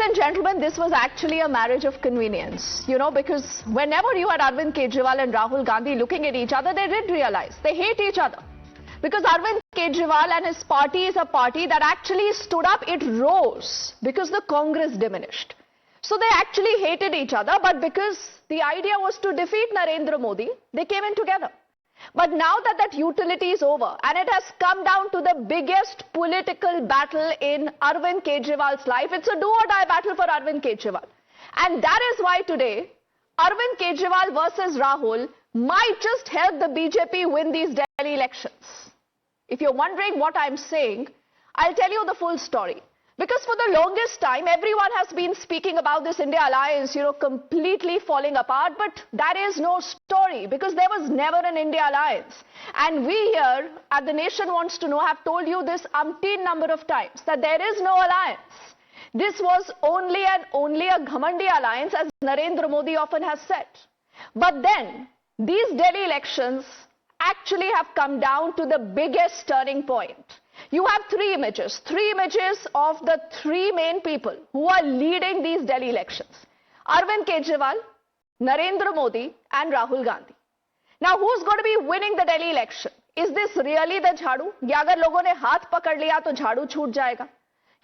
and gentlemen, this was actually a marriage of convenience, because whenever you had Arvind Kejriwal and Rahul Gandhi looking at each other, they did realize they hate each other. Because Arvind Kejriwal and his party is a party that actually stood up, it rose because the Congress diminished. So they actually hated each other, but because the idea was to defeat Narendra Modi, they came in together. But now that utility is over and it has come down to the biggest political battle in Arvind Kejriwal's life, it's a do or die battle for Arvind Kejriwal. And that is why today, Arvind Kejriwal versus Rahul might just help the BJP win these Delhi elections. If you're wondering what I'm saying, I'll tell you the full story. Because for the longest time, everyone has been speaking about this India alliance, completely falling apart. But that is no story because there was never an India alliance. And we here at The Nation Wants to Know have told you this umpteen number of times that there is no alliance. This was only and only a Ghamandi alliance, as Narendra Modi often has said. But then these Delhi elections actually have come down to the biggest turning point. You have three images of the three main people who are leading these Delhi elections. Arvind Kejriwal, Narendra Modi and Rahul Gandhi. Now who's going to be winning the Delhi election? Is this really the झाड़ू? या अगर लोगों ने हाथ पकड़ लिया तो झाड़ू छूट जाएगा?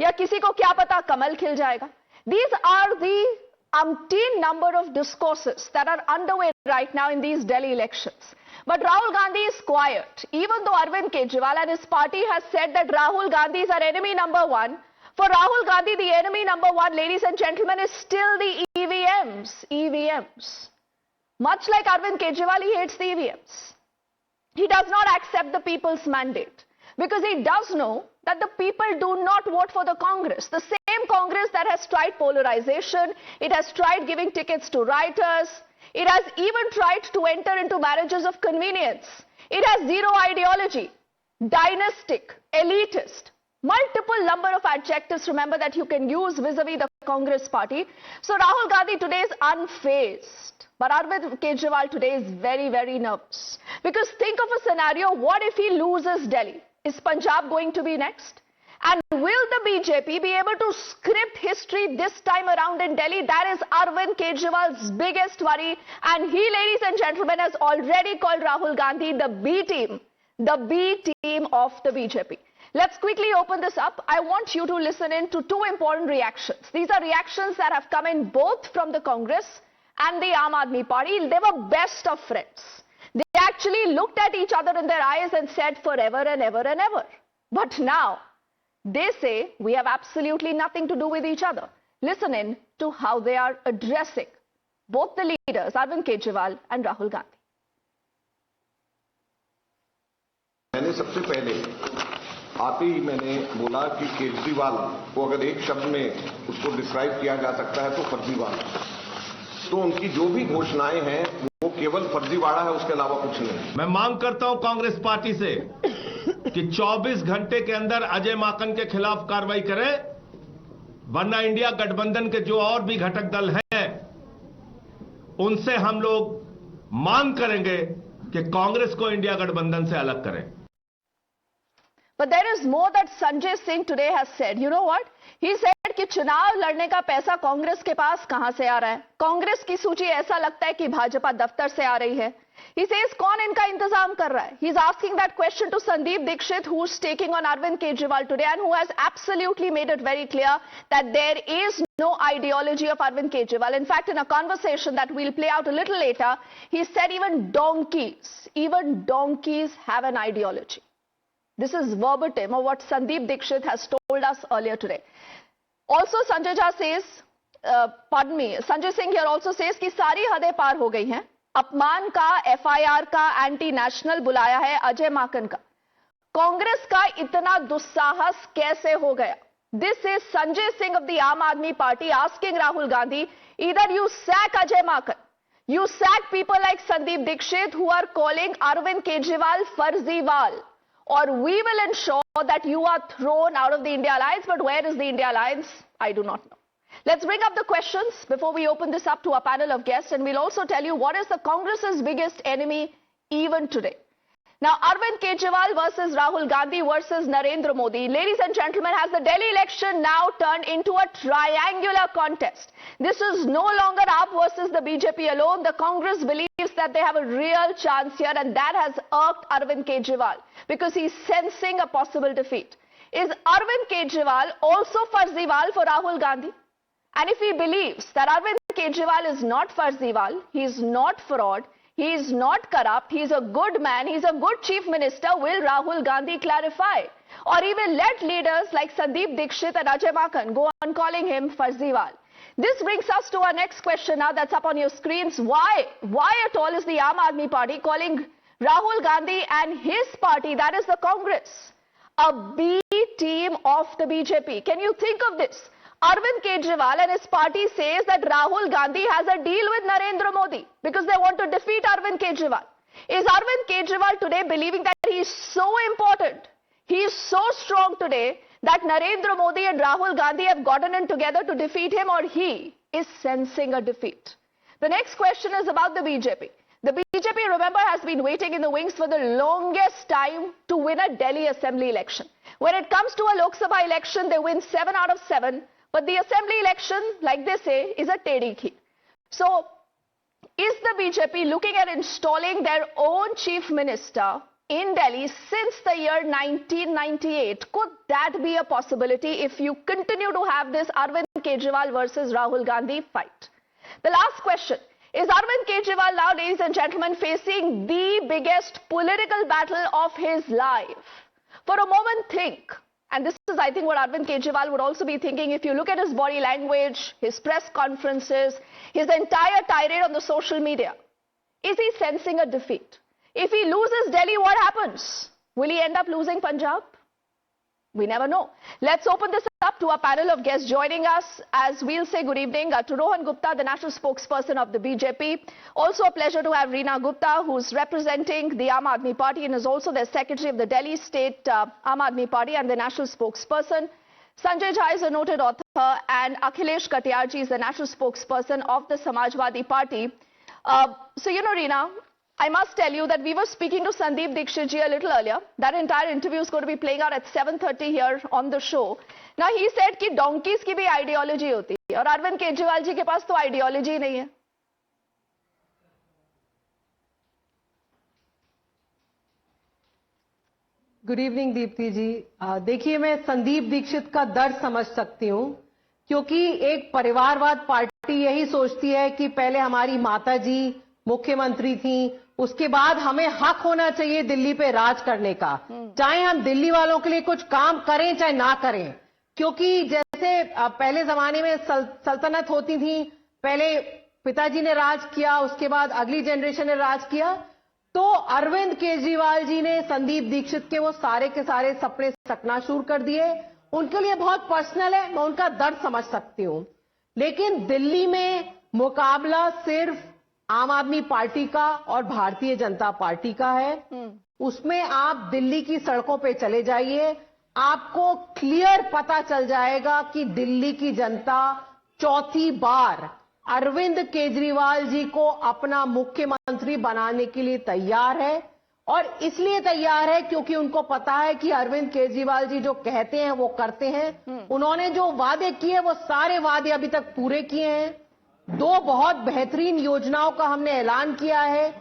या किसी को क्या पता कमल खिल जाएगा? These are the umpteen number of discourses that are underway right now in these Delhi elections. But Rahul Gandhi is quiet. Even though Arvind Kejriwal and his party has said that Rahul Gandhi is our enemy number one, for Rahul Gandhi, the enemy number one, ladies and gentlemen, is still the EVMs. Much like Arvind Kejriwal, he hates the EVMs. He does not accept the people's mandate because he does know that the people do not vote for the Congress. The same Congress that has tried polarization, it has tried giving tickets to writers, it has even tried to enter into marriages of convenience. It has zero ideology, dynastic, elitist, multiple number of adjectives, remember, that you can use vis-a-vis the Congress party. So Rahul Gandhi today is unfazed. But Arvind Kejriwal today is very, very nervous. Because think of a scenario, what if he loses Delhi? Is Punjab going to be next? And will the BJP be able to script history this time around in Delhi? That is Arvind Kejriwal's biggest worry. And he, ladies and gentlemen, has already called Rahul Gandhi the B team of the BJP. Let's quickly open this up. I want you to listen in to two important reactions. These are reactions that have come in both from the Congress and the Aam Aadmi Party. They were best of friends. They actually looked at each other in their eyes and said forever and ever and ever. But now, they say we have absolutely nothing to do with each other. Listen in to how they are addressing both the leaders, Arvind Kejriwal and Rahul Gandhi. मैंने सबसे पहले आते ही मैंने बोला कि केजरीवाल को अगर एक शब्द में उसको डिस्क्राइब किया जा सकता है तो फर्जीवाड़ा। तो उनकी जो भी घोषणाएं हैं वो केवल फर्जीवाड़ा है, उसके अलावा कुछ नहीं। मैं मांग करता हूं कांग्रेस पार्टी से कि 24 घंटे के अंदर अजय माकन के खिलाफ कार्रवाई करें, वरना इंडिया गठबंधन के जो और भी घटक दल हैं उनसे हम लोग मांग करेंगे कि कांग्रेस को इंडिया गठबंधन से अलग करें। But there is more that Sanjay Singh today has said. You know what? He said कि चुनाव लड़ने का पैसा कांग्रेस के पास कहां से आ रहा है? कांग्रेस की सूची ऐसा लगता है कि भाजपा दफ्तर से आ रही है. He says कौन इनका इंतजाम कर रहा है? He's asking that question to Sandeep Dixit, who's taking on Arvind Kejriwal today and who has absolutely made it very clear that there is no ideology of Arvind Kejriwal. In fact, in a conversation that we'll play out a little later, he said even donkeys have an ideology. This is verbatim of what Sandeep Dixit has told us earlier today. Also, Sanjay Singh here also says कि सारी हदें पार हो गई हैं. अपमान का, FIR का, anti national बुलाया है अजय माकन का. कांग्रेस का इतना दुस्साहस कैसे हो गया? This is Sanjay Singh of the Aam Aadmi Party asking Rahul Gandhi, either you sack Ajay Makan, you sack people like Sandeep Dixit who are calling Arvind Kejriwal Farziwal, or we will ensure that you are thrown out of the India Alliance. But where is the India Alliance? I do not know. Let's bring up the questions before we open this up to our panel of guests, and we'll also tell you what is the Congress's biggest enemy even today. Now, Arvind Kejriwal versus Rahul Gandhi versus Narendra Modi. Ladies and gentlemen, has the Delhi election now turned into a triangular contest? This is no longer AAP versus the BJP alone. The Congress believes that they have a real chance here, and that has irked Arvind Kejriwal because he's sensing a possible defeat. Is Arvind Kejriwal also Farziwal for Rahul Gandhi? And if he believes that Arvind Kejriwal is not Farziwal, he is not fraud, he is not corrupt, he is a good man, he is a good chief minister, will Rahul Gandhi clarify? Or he will let leaders like Sandeep Dikshit and Ajay Makhan go on calling him Farziwal? This brings us to our next question now that's up on your screens. Why at all is the Aam Aadmi Party calling Rahul Gandhi and his party, that is the Congress, a B team of the BJP? Can you think of this? Arvind Kejriwal and his party says that Rahul Gandhi has a deal with Narendra Modi because they want to defeat Arvind Kejriwal. Is Arvind Kejriwal today believing that he is so important, he is so strong today that Narendra Modi and Rahul Gandhi have gotten in together to defeat him, or he is sensing a defeat? The next question is about the BJP. The BJP, remember, has been waiting in the wings for the longest time to win a Delhi assembly election. When it comes to a Lok Sabha election, they win 7 out of 7. But the assembly election, like they say, is a teddy key. So, is the BJP looking at installing their own chief minister in Delhi since the year 1998? Could that be a possibility if you continue to have this Arvind Kejriwal versus Rahul Gandhi fight? The last question. Is Arvind Kejriwal now, ladies and gentlemen, facing the biggest political battle of his life? For a moment, think. And this is, I think, what Arvind Kejriwal would also be thinking. If you look at his body language, his press conferences, his entire tirade on the social media, is he sensing a defeat? If he loses Delhi, what happens? Will he end up losing Punjab? We never know. Let's open this up to our panel of guests joining us, as we'll say good evening to Rohan Gupta, the national spokesperson of the BJP. Also a pleasure to have Reena Gupta, who's representing the Aam Aadmi Party and is also the secretary of the Delhi State Aam Aadmi Party and the national spokesperson. Sanjay Jha is a noted author, and Akhilesh Katiyarji is the national spokesperson of the Samajwadi Party. So, Reena, I must tell you that we were speaking to Sandeep Dikshit ji a little earlier. That entire interview is going to be playing out at 7:30 here on the show. Now, he said कि donkeys की भी ideology होती है और अरविंद केजरीवाल जी के पास तो ideology नहीं है. गुड इवनिंग दीप्ति जी. देखिए, मैं संदीप दीक्षित का दर्द समझ सकती हूँ, क्योंकि एक परिवारवाद पार्टी यही सोचती है कि पहले हमारी माता जी मुख्यमंत्री थी, उसके बाद हमें हक होना चाहिए दिल्ली पे राज करने का, चाहे हम दिल्ली वालों के लिए कुछ काम करें चाहे ना करें. क्योंकि जैसे पहले जमाने में सल्तनत होती थी, पहले पिताजी ने राज किया, उसके बाद अगली जनरेशन ने राज किया, तो अरविंद केजरीवाल जी ने संदीप दीक्षित के वो सारे के सारे सपने चकनाचूर कर दिए. उनके लिए बहुत पर्सनल है, मैं उनका दर्द समझ सकती हूं. लेकिन दिल्ली में मुकाबला सिर्फ आम आदमी पार्टी का और भारतीय जनता पार्टी का है. उसमें आप दिल्ली की सड़कों पे चले जाइए, आपको क्लियर पता चल जाएगा कि दिल्ली की जनता चौथी बार अरविंद केजरीवाल जी को अपना मुख्यमंत्री बनाने के लिए तैयार है. और इसलिए तैयार है क्योंकि उनको पता है कि अरविंद केजरीवाल जी जो कहते हैं वो करते हैं. उन्होंने जो वादे किए वो सारे वादे अभी तक पूरे किए हैं. 2 बहुत बेहतरीन योजनाओं का हमने ऐलान किया है.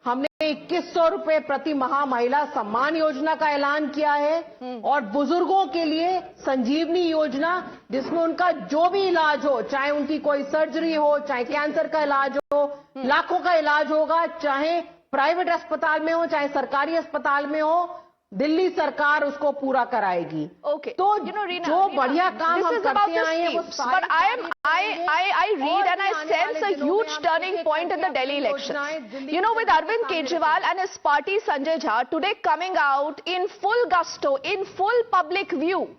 हमने 2100 रुपए प्रति माह महिला सम्मान योजना का ऐलान किया है, और बुजुर्गों के लिए संजीवनी योजना, जिसमें उनका जो भी इलाज हो, चाहे उनकी कोई सर्जरी हो, चाहे कैंसर का इलाज हो, लाखों का इलाज होगा, चाहे प्राइवेट अस्पताल में हो चाहे सरकारी अस्पताल में हो, दिल्ली सरकार उसको पूरा कराएगी. Okay. तो Reena, जो बढ़िया काम हम करते आए हैं वो but I read and I sense a huge turning point in the Delhi election. With Arvind Kejriwal and his party Sanjay Jha today coming out in full gusto, in full public view,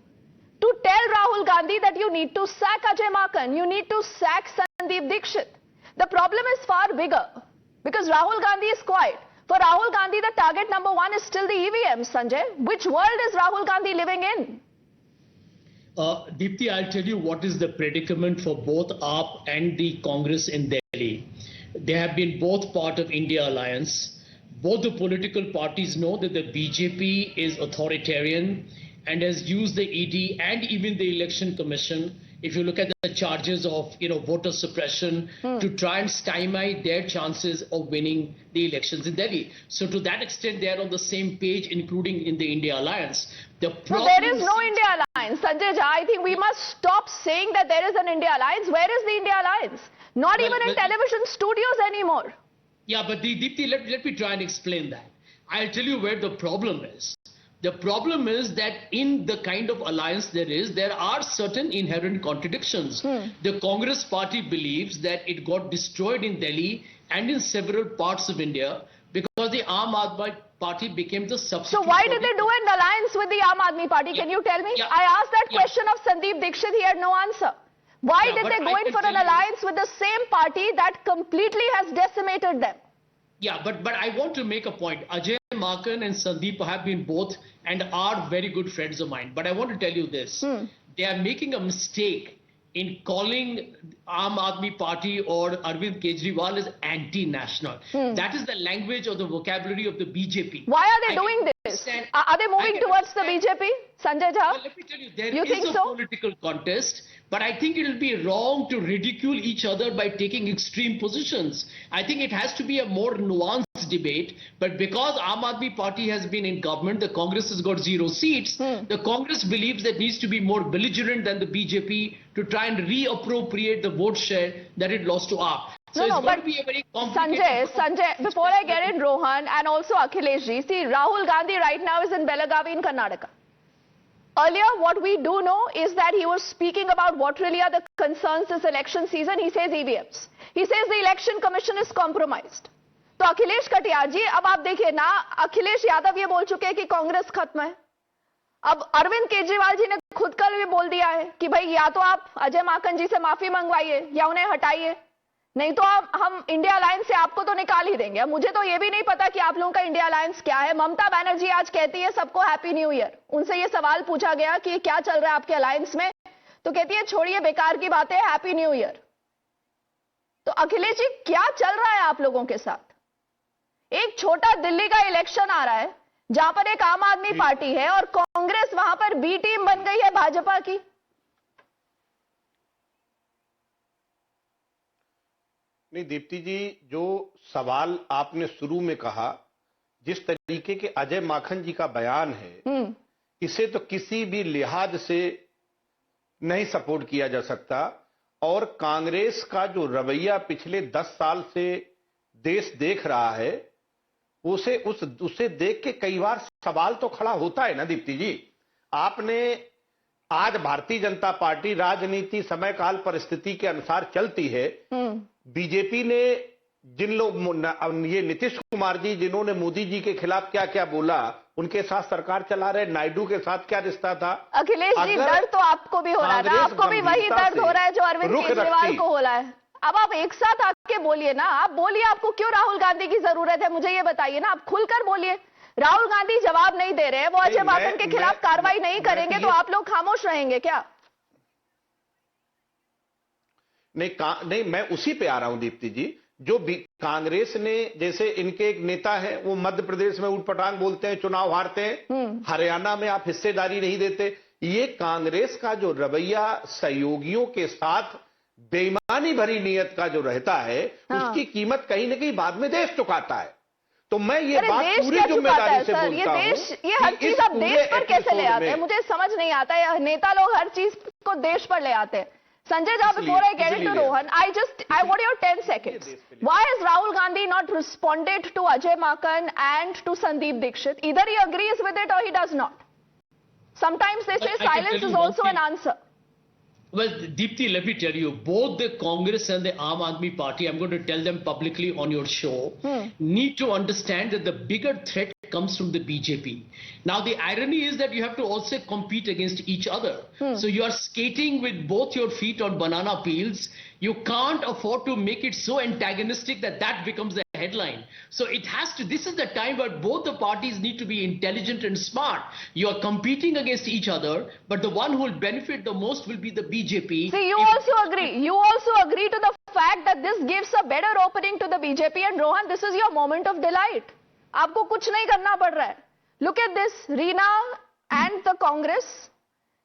to tell Rahul Gandhi that you need to sack Ajay Makhan, you need to sack Sandeep Dikshit. The problem is far bigger because Rahul Gandhi is quiet. For Rahul Gandhi, the target number 1 is still the EVM, Sanjay. Which world is Rahul Gandhi living in? Deepti, I'll tell you what is the predicament for both AAP and the Congress in Delhi. They have been both part of India Alliance. both the political parties know that the BJP is authoritarian and has used the ED and even the Election Commission, if you look at the charges of voter suppression, to try and stymie their chances of winning the elections in Delhi. So to that extent, they are on the same page, including in the India Alliance. No, there is no India Alliance. Sanjay Jha, I think we must stop saying that there is an India Alliance. Where is the India Alliance? Not even in television studios anymore. Yeah, but Deepti, let me try and explain that. I'll tell you where the problem is. The problem is that in the kind of alliance there are certain inherent contradictions. The Congress party believes that it got destroyed in Delhi and in several parts of India because the Aam Aadmi Party became the substitute. So why did they do an alliance with the Aam Aadmi Party? Can you tell me? Yeah. I asked that question of Sandeep Dixit. He had no answer. Why Yeah, did but they go I in can for an tell you- alliance with the same party that completely has decimated them? Yeah, but I want to make a point. Ajay Makan and Sandeep have been both and are very good friends of mine. But I want to tell you this. They are making a mistake in calling Aam Aadmi Party or Arvind Kejriwal as anti-national. That is the language or the vocabulary of the BJP. Why are they I doing can this? understand- Are they I moving can towards the understand- BJP? Sanjay Jha? Well, let me tell you, there You is think a so? political contest, but I think it will be wrong to ridicule each other by taking extreme positions. I think it has to be a more nuanced debate, but because Aam Aadmi Party has been in government, the Congress has got 0 seats, the Congress believes that needs to be more belligerent than the BJP to try and reappropriate the vote share that it lost to AAP. So it's going to be a very complicated... Sanjay, before I get in Rohan and also Akhilesh ji, see, Rahul Gandhi right now is in Belagavi in Karnataka. Earlier, what we do know is that he was speaking about what really are the concerns this election season. He says EVMs. He says the election commission is compromised. तो अखिलेश कटियार जी, अब आप देखिए ना, अखिलेश यादव ये बोल चुके हैं कि कांग्रेस खत्म है. अब अरविंद केजरीवाल जी ने खुद कल भी बोल दिया है कि भाई या तो आप अजय माकन जी से माफी मंगवाइए या उन्हें हटाइए, नहीं तो हम इंडिया अलायंस से आपको तो निकाल ही देंगे. मुझे तो ये भी नहीं पता कि आप लोगों का इंडिया अलायंस क्या है. ममता बनर्जी आज कहती है सबको हैप्पी न्यू ईयर. उनसे ये सवाल पूछा गया कि क्या चल रहा है आपके अलायंस में, तो कहती है छोड़िए बेकार की बातें, हैप्पी न्यू ईयर. तो अखिलेश जी क्या चल रहा है आप लोगों के साथ? एक छोटा दिल्ली का इलेक्शन आ रहा है जहां पर एक आम आदमी पार्टी है और कांग्रेस वहां पर बी टीम बन गई है भाजपा की. नहीं दीप्ति जी, जो सवाल आपने शुरू में कहा, जिस तरीके के अजय माखन जी का बयान है, इसे तो किसी भी लिहाज से नहीं सपोर्ट किया जा सकता. और कांग्रेस का जो रवैया पिछले 10 साल से देश देख रहा है, उसे देख के कई बार सवाल तो खड़ा होता है ना दीप्ति जी. आपने आज भारतीय जनता पार्टी राजनीति समय काल परिस्थिति के अनुसार चलती है. बीजेपी ने जिन लोग, ये नीतीश कुमार जी जिन्होंने मोदी जी के खिलाफ क्या क्या बोला, उनके साथ सरकार चला रहे. नायडू के साथ क्या रिश्ता था? अखिलेश जी, दर्द तो आपको भी हो रहा है ना, आपको भी वही दर्द हो रहा है जो अरविंद केजरीवाल को हो रहा है. अब आप एक साथ आके बोलिए ना, आप बोलिए आपको क्यों राहुल गांधी की जरूरत है, मुझे ये बताइए ना, आप खुलकर बोलिए. राहुल गांधी जवाब नहीं दे रहे हैं, वो अजय माकन के खिलाफ कार्रवाई नहीं करेंगे तो आप लोग खामोश रहेंगे क्या? नहीं, मैं उसी पे आ रहा हूं दीप्ति जी. जो कांग्रेस ने, जैसे इनके एक नेता है, वो मध्य प्रदेश में उटपटांग बोलते हैं, चुनाव हारते हैं, हरियाणा में आप हिस्सेदारी नहीं देते. ये कांग्रेस का जो रवैया सहयोगियों के साथ बेईमानी भरी नियत का जो रहता है, उसकी कीमत कहीं ना कहीं बाद में देश चुकाता है. तो मैं ये बात पूरी जिम्मेदारी से बोलता हूं. ये हर चीज आप देश पर कैसे ले आते हैं, मुझे समझ नहीं आता है. नेता लोग हर चीज को देश पर ले आते हैं. Sanjay Jha, before I get into Rohan, I want your 10 seconds. Why has Rahul Gandhi not responded to Ajay Makan and to Sandeep Dixit? Either he agrees with it or he does not. Sometimes they say silence is also an answer. Well, Deepti, let me tell you, both the Congress and the Aam Aadmi Party, I'm going to tell them publicly on your show, need to understand that the bigger threat comes from the BJP. Now, the irony is that you have to also compete against each other. So you are skating with both your feet on banana peels. You can't afford to make it so antagonistic that becomes the headline. So it has to, this is the time where both the parties need to be intelligent and smart. You are competing against each other, but the one who will benefit the most will be the BJP. See, you also agree to the fact that this gives a better opening to the BJP, and Rohan, this is your moment of delight. आपको कुछ नहीं करना पड़ रहा है. Look at this, Reena and the Congress.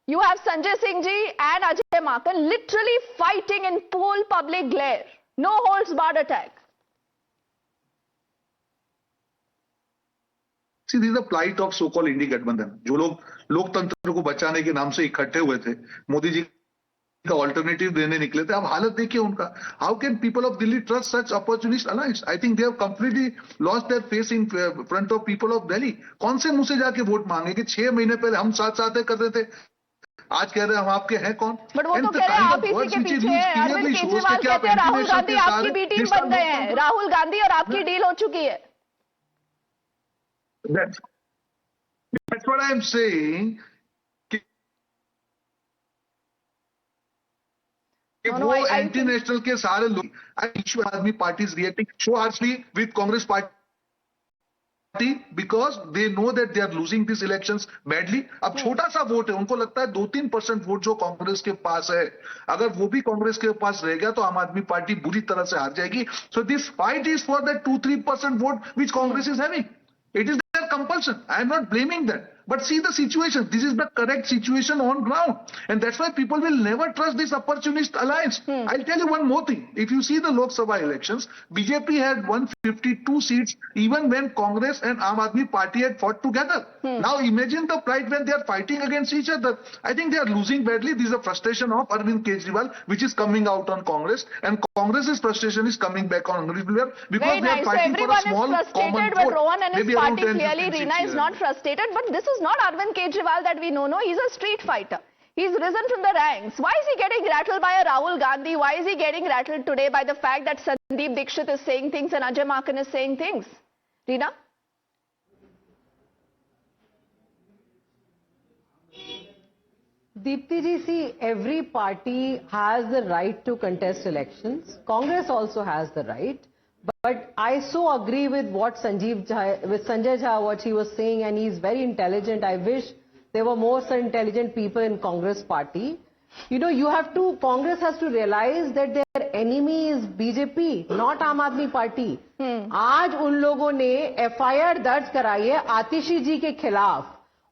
You have Sanjay Singh ji and Ajay Maken literally fighting in full public glare. No holds barred attack. See, this is the plight of so-called Indie गठबंधन. जो लोग लोकतंत्र को बचाने के नाम से इकट्ठे हुए थे, मोदी जी का ऑल्टरनेटिव देने निकले थे. अब हालत देखिए उनका. How can people of Delhi trust such opportunist alliance? I think they have completely lost their face in front of people of Delhi. कौन से मुंह से जाके वोट मांगे कि 6 महीने पहले हम साथ साथ कर रहे थे, आज कह रहे हैं हम आपके हैं कौन? बट वो तो कह रहे हैं आप इसी के पीछे हैं. अरविंद केजरीवाल कहते हैं राहुल गांधी आपकी बी टीम बन गए हैं. राहुल गांधी और आपकी डील हो चुकी है. That's what I am saying. No, वो I एंटी नेशनल के सारे लोग Aadmi party reacting so harshly with Congress party because they know that they are losing this elections badly. अब छोटा सा वोट है, उनको लगता है 2-3% वोट जो कांग्रेस के पास है, अगर वो भी कांग्रेस के पास रह गया तो आम आदमी पार्टी बुरी तरह से हार जाएगी. So this fight is for that 2-3% vote which Congress is having. It is their compulsion. I am not blaming that. But see the situation. This is the correct situation on ground. And that's why people will never trust this opportunist alliance. I'll tell you one more thing. If you see the Lok Sabha elections, BJP had 152 seats even when Congress and Aam Aadmi Party had fought together. Now imagine the pride when they are fighting against each other. I think they are losing badly. This is a frustration of Arvind Kejriwal which is coming out on Congress. And Congress's frustration is coming back on Kejriwal because Very they are nice. So fighting for a everyone small is common frustrated, but vote. Rohan and his Maybe around party 10, clearly 15 Reena seats is here. not frustrated. But this is not Arvind Kejriwal that we know. No, he's a street fighter. He's risen from the ranks. Why is he getting rattled by a Rahul Gandhi? Why is he getting rattled today by the fact that Sandeep Dixit is saying things and Ajay Maken is saying things? Reena? Deepti ji, see, every party has the right to contest elections. Congress also has the right. But I so agree with what Sanjay Jha, what he was saying, and he's very intelligent. I wish there were more such intelligent people in Congress party. You know, Congress has to realize that their enemy is BJP, not Aam Aadmi Party. आज उन लोगों ने FIR दर्ज कराई है आतिशी जी के खिलाफ,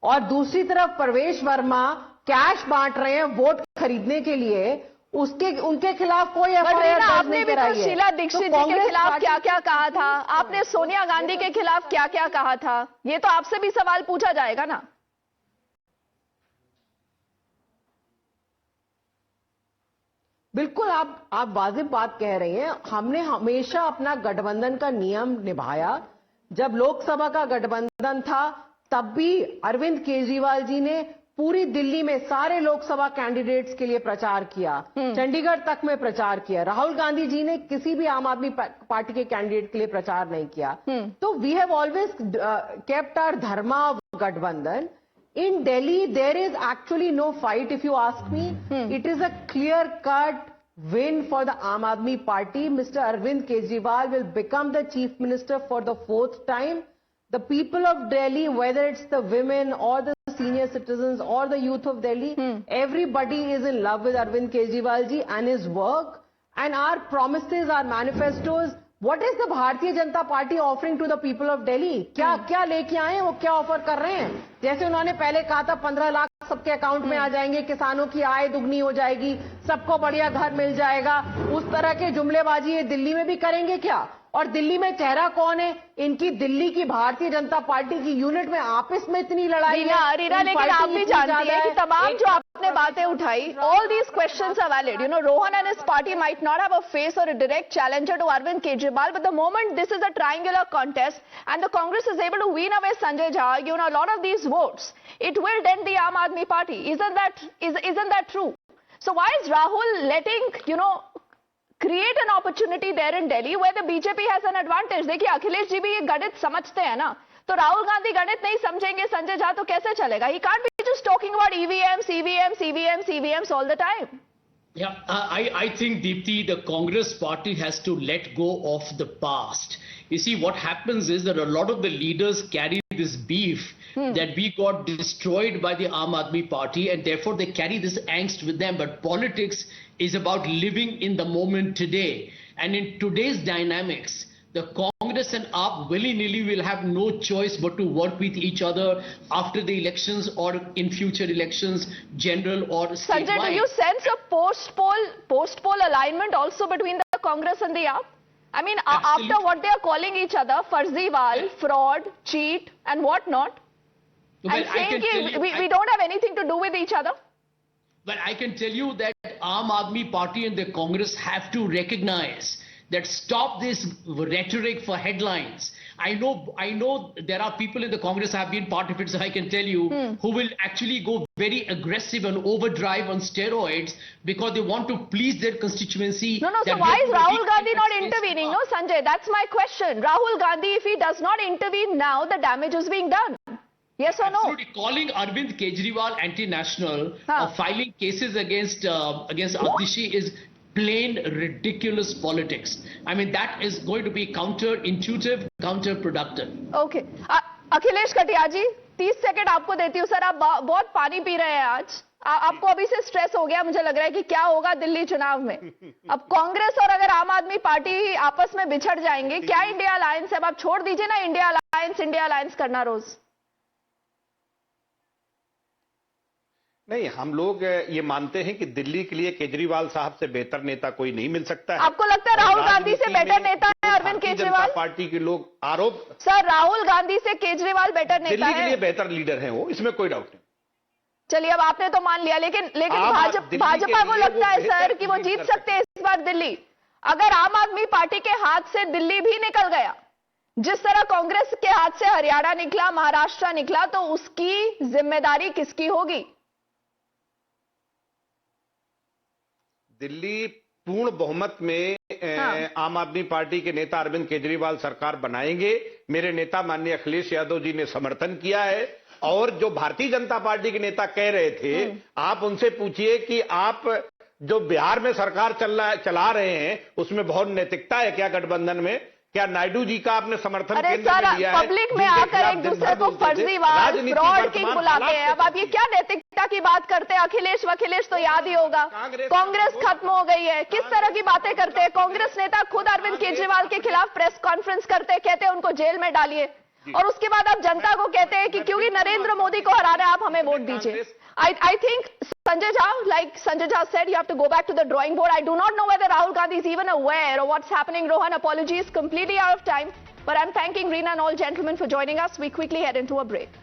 और दूसरी तरफ प्रवेश वर्मा कैश बांट रहे हैं वोट खरीदने के लिए. उनके खिलाफ कोई एफआईआर दर्ज नहीं कराई है. शीला दीक्षित जी के खिलाफ क्या क्या कहा था, आपने सोनिया गांधी के खिलाफ क्या क्या कहा था, ये तो आपसे भी सवाल पूछा जाएगा ना. बिल्कुल, आप वाजिब बात कह रही हैं. हमने हमेशा अपना गठबंधन का नियम निभाया. जब लोकसभा का गठबंधन था तब भी अरविंद केजरीवाल जी ने पूरी दिल्ली में सारे लोकसभा कैंडिडेट्स के लिए प्रचार किया, चंडीगढ़ तक में प्रचार किया. राहुल गांधी जी ने किसी भी आम आदमी पार्टी के कैंडिडेट के लिए प्रचार नहीं किया. तो we have always kept our dharma of गठबंधन. In Delhi, there is actually no fight, if you ask me. It is a clear-cut win for the Aam Aadmi Party. Mr. Arvind Kejriwal will become the Chief Minister for the 4th time. The people of Delhi, whether it's the women or the senior citizens or the youth of Delhi, everybody is in love with Arvind Kejriwal ji and his work. And our promises, our manifestos, what is the Bharatiya Janata Party offering to the people of Delhi? क्या लेके आए हैं, वो क्या offer कर रहे हैं? जैसे उन्होंने पहले कहा था 15 लाख सबके अकाउंट में आ जाएंगे, किसानों की आय दुगनी हो जाएगी, सबको बढ़िया घर मिल जाएगा, उस तरह के जुमलेबाजी ये दिल्ली में भी करेंगे क्या? और दिल्ली में चेहरा कौन है? इनकी दिल्ली की भारतीय जनता पार्टी की यूनिट में आपस में इतनी लड़ाई है. लेकिन आप भी जानती हैं कि तमाम जो आपने बातें उठाई, all these questions are valid. You know, Rohan and his party might not have a face or a direct challenger to Arvind Kejriwal, but the moment this is a triangular contest and the Congress is able to wean away Sanjay Jha, you know, a lot of these votes, it will dent the Aam Aadmi Party. Isn't that true? So why is Rahul letting, you know, create an opportunity there in Delhi where the BJP has an advantage? देखिए अखिलेश जी भी ये गणित समझते हैं ना, तो राहुल गांधी गणित नहीं समझेंगे संजय झा तो कैसे चलेगा? He can't be just talking about EVMs all the time. Yeah, I think, Deepti, the Congress party has to let go of the past. You see, what happens is that a lot of the leaders carry this beef that we got destroyed by the Aam Aadmi Party, and therefore they carry this angst with them. But politics is about living in the moment today. And in today's dynamics, the Congress Congress and AAP willy-nilly will have no choice but to work with each other after the elections or in future elections, general or statewide. Sanjay, do you sense a post-poll alignment also between the Congress and the AAP? I mean, Absolutely. after what they are calling each other, Farziwal, fraud, cheat, and what not, Well, and I saying can tell ki you- we don't have anything to do with each other. But I can tell you that Aam Aadmi Party and the Congress have to recognize that stop this rhetoric for headlines. I know there are people in the Congress, have been part of it, so I can tell you, who will actually go very aggressive and overdrive on steroids because they want to please their constituency. No, that so we why are is going to Rahul Gandhi not space intervening? for- No, Sanjay, that's my question. Rahul Gandhi, if he does not intervene now, the damage is being done. Yes or no? Absolutely. Calling Arvind Kejriwal anti-national Huh. or filing cases against Abdishi is plain ridiculous politics. I mean, that is going to be counterintuitive, counterproductive. Okay Akhilesh Katiyar ji 30 second आपको देती हूँ sir. आप बहुत पानी P रहे हैं आज, आपको अभी से स्ट्रेस हो गया, मुझे लग रहा है कि क्या होगा दिल्ली चुनाव में। अब कांग्रेस और अगर आम आदमी पार्टी आपस में बिछड़ जाएंगे, क्या इंडिया अलायंस है? अब आप छोड़ दीजिए ना इंडिया अलायंस करना रोज। नहीं, हम लोग ये मानते हैं कि दिल्ली के लिए केजरीवाल साहब से बेहतर नेता कोई नहीं मिल सकता है। आपको लगता है राहुल गांधी से बेटर नेता है अरविंद भारतीय केजरीवाल? जनता पार्टी के लोग आरोप, सर राहुल गांधी से केजरीवाल बेटर नेता दिल्ली के लिए है? बेहतर लीडर हैं वो, इसमें कोई डाउट नहीं। चलिए अब आपने तो मान लिया, लेकिन दिल्ली भाजपा के को लिए लगता वो है सर बेहतर कि वो लीड जीत कर सकते हैं इस बार दिल्ली। अगर आम आदमी पार्टी के हाथ से दिल्ली भी निकल गया, जिस तरह कांग्रेस के हाथ से हरियाणा निकला, महाराष्ट्र निकला, तो उसकी जिम्मेदारी किसकी होगी? दिल्ली पूर्ण बहुमत में आम आदमी पार्टी के नेता अरविंद केजरीवाल सरकार बनाएंगे। मेरे नेता माननीय अखिलेश यादव जी ने समर्थन किया है। और जो भारतीय जनता पार्टी के नेता कह रहे थे, आप उनसे पूछिए कि आप जो बिहार में सरकार चला रहे हैं उसमें बहुत नैतिकता है क्या गठबंधन में? क्या नायडू जी का आपने समर्थन अरे केंद्र सर में लिया है? पब्लिक में जिनके आकर खिलाफ एक दिन दूसरे भर को बोलते थे। फर्जीवाल, राजनीति फ्रॉड किंग वर्तमान बुलाते हालात हैं। अब से आप ये क्या नैतिकता की बात करते हैं? अखिलेश तो याद ही होगा, कांग्रेस खत्म हो गई है। किस तरह की बातें करते हैं? कांग्रेस नेता खुद अरविंद केजरीवाल के खिलाफ प्रेस कॉन्फ्रेंस करते हैं, कहते हैं उनको जेल में डालिए, और उसके बाद आप जनता को कहते हैं कि क्योंकि नरेंद्र मोदी को हराना है आप हमें वोट दीजिए। I think Sanjay Jha, like Sanjay Jha said, you have to go back to the drawing board. I do not know whether Rahul Gandhi is even aware of what's happening. Rohan, apologies, completely out of time. But I'm thanking Reena and all gentlemen for joining us. We quickly head into a break.